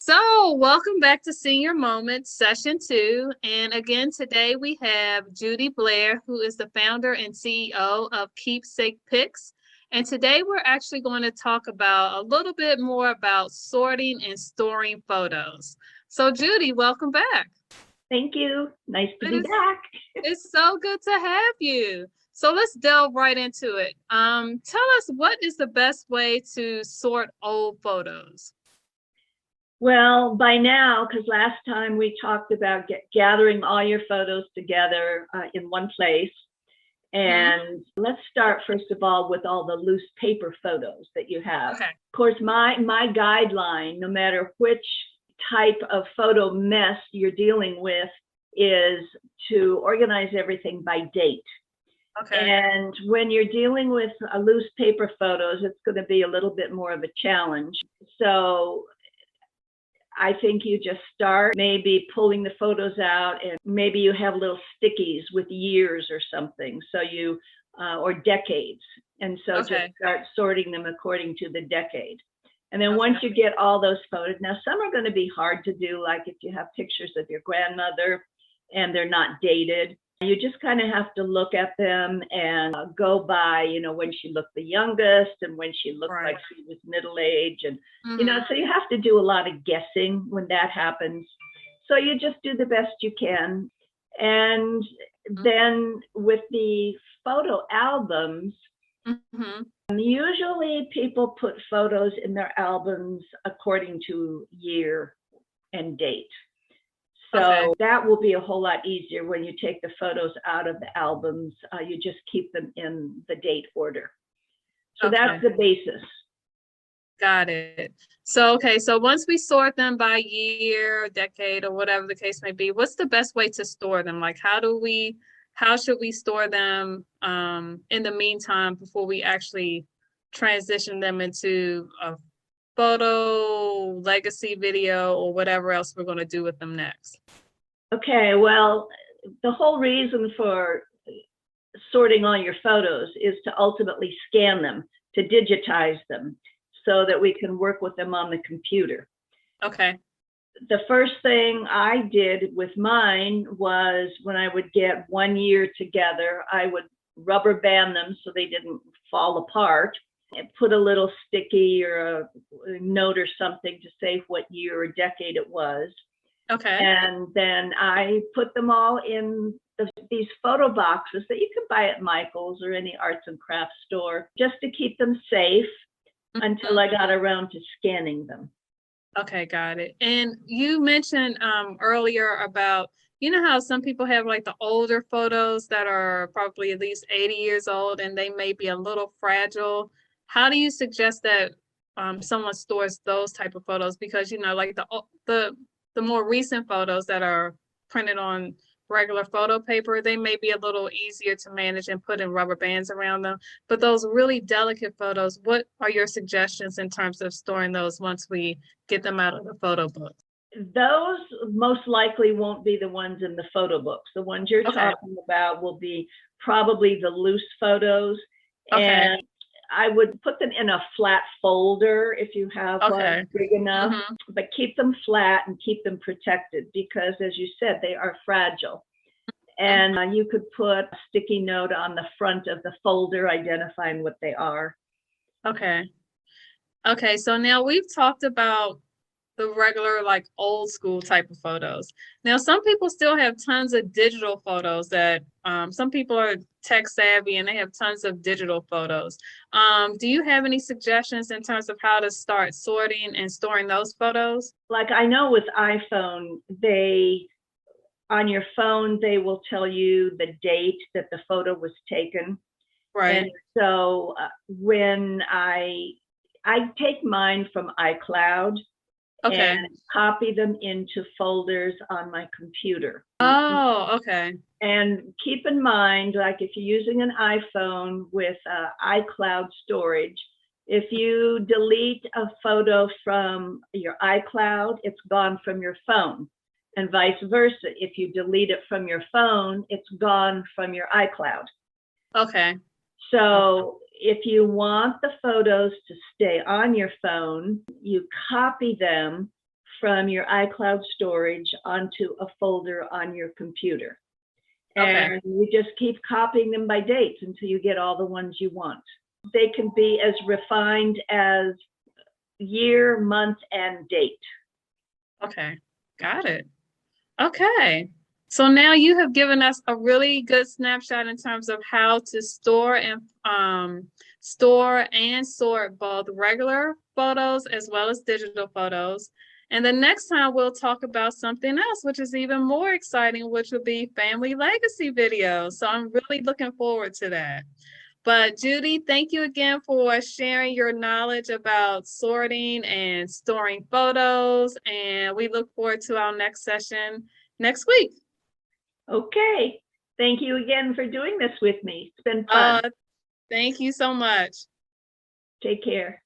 So, welcome back to Senior Moments, Session 2. And again, today we have Judy Blair, who is the founder and CEO of Keepsake Pics. And today we're actually going to talk about a little bit more about sorting and storing photos. So, Judy, welcome back. Thank you. Nice to It be is, back. it's so good to have you. So let's delve right into it. Tell us, what is the best way to sort old photos? Well, by now, because last time we talked about gathering all your photos together in one place. And let's start, first of all, with all the loose paper photos that you have. Okay. Of course, my guideline, no matter which type of photo mess you're dealing with, is to organize everything by date. Okay. And when you're dealing with loose paper photos, it's going to be a little bit more of a challenge. So I think you just start maybe pulling the photos out, and maybe you have little stickies with years or something. So you, or decades. And so just start sorting them according to the decade. And then once you get all those photos, now some are going to be hard to do, like if you have pictures of your grandmother and they're not dated. You just kind of have to look at them and go by, you know, when she looked the youngest and when she looked like she was middle age. And, you know, so you have to do a lot of guessing when that happens. So you just do the best you can. And then with the photo albums, usually people put photos in their albums according to year and date. So that will be a whole lot easier when you take the photos out of the albums. You just keep them in the date order. So that's the basis. Got it. So, so once we sort them by year, decade, or whatever the case may be, what's the best way to store them? Like, how should we store them in the meantime before we actually transition them into a photo, legacy video, or whatever else we're going to do with them next? Okay, well, the whole reason for sorting all your photos is to ultimately scan them, to digitize them, so that we can work with them on the computer. Okay. The first thing I did with mine was, when I would get 1 year together, I would rubber band them so they didn't fall apart, and put a little sticky or a note or something to say what year or decade it was. Okay. And then I put them all in these photo boxes that you can buy at Michael's or any arts and crafts store, just to keep them safe until I got around to scanning them. Okay, got it. And you mentioned earlier about, you know how some people have like the older photos that are probably at least 80 years old and they may be a little fragile. How do you suggest that someone stores those type of photos? Because, you know, like the more recent photos that are printed on regular photo paper, they may be a little easier to manage and put in rubber bands around them. But those really delicate photos, what are your suggestions in terms of storing those once we get them out of the photo book? Those most likely won't be the ones in the photo books. The ones you're talking about will be probably the loose photos. And I would put them in a flat folder if you have one big enough, but keep them flat and keep them protected, because as you said, they are fragile. And you could put a sticky note on the front of the folder identifying what they are. Okay, so now we've talked about the regular, like old school type of photos. Now, some people still have tons of digital photos that some people are tech savvy and they have tons of digital photos. Do you have any suggestions in terms of how to start sorting and storing those photos? Like, I know with iPhone, on your phone, they will tell you the date that the photo was taken. Right. And so when I take mine from iCloud, and copy them into folders on my computer. Oh, okay. And keep in mind, like if you're using an iPhone with iCloud storage, if you delete a photo from your iCloud, it's gone from your phone. And vice versa, if you delete it from your phone, it's gone from your iCloud. Okay. So if you want the photos to stay on your phone, you copy them from your iCloud storage onto a folder on your computer. Okay. And you just keep copying them by dates until you get all the ones you want. They can be as refined as year, month, and date. Okay. Got it. Okay. So now you have given us a really good snapshot in terms of how to store and sort both regular photos as well as digital photos. And the next time we'll talk about something else, which is even more exciting, which will be family legacy videos. So I'm really looking forward to that. But Judy, thank you again for sharing your knowledge about sorting and storing photos. And we look forward to our next session next week. Okay. Thank you again for doing this with me. It's been fun. Thank you so much. Take care.